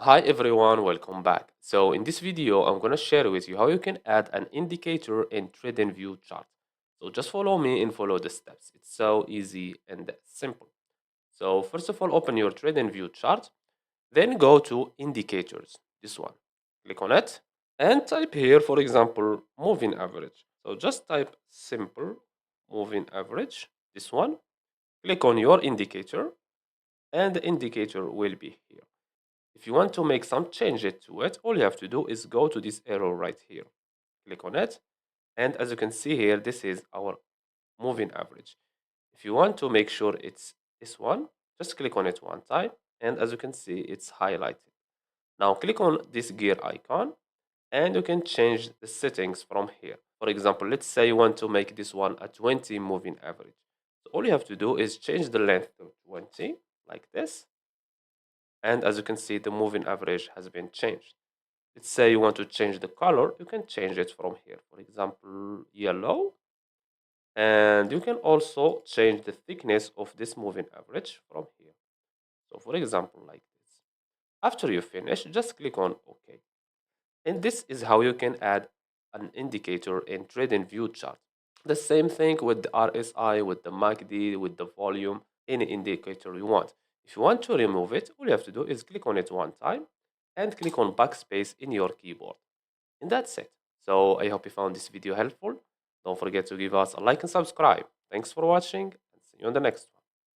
Hi everyone, welcome back. So in this video, I'm going to share with you how you can add an indicator in TradingView chart. So just follow me and follow the steps. It's so easy and simple. So first of all, open your TradingView chart, then go to indicators, this one. Click on it and type here, for example, moving average. So just type simple moving average, this one. Click on your indicator and the indicator will be here. If you want to make some changes to it, all you have to do is go to this arrow right here. Click on it. And as you can see here, this is our moving average. If you want to make sure it's this one, just click on it one time. And as you can see, it's highlighted. Now click on this gear icon and you can change the settings from here. For example, let's say you want to make this one a 20 moving average. So all you have to do is change the length to 20 like this. And as you can see, the moving average has been changed. Let's say you want to change the color, you can change it from here. For example, yellow. And you can also change the thickness of this moving average from here. So for example, like this. After you finish, just click on OK. And this is how you can add an indicator in TradingView chart. The same thing with the RSI, with the MACD, with the volume, any indicator you want. If you want to remove it, all you have to do is click on it one time and click on backspace in your keyboard. And that's it. So I hope you found this video helpful. Don't forget to give us a like and subscribe. Thanks for watching and see you on the next one.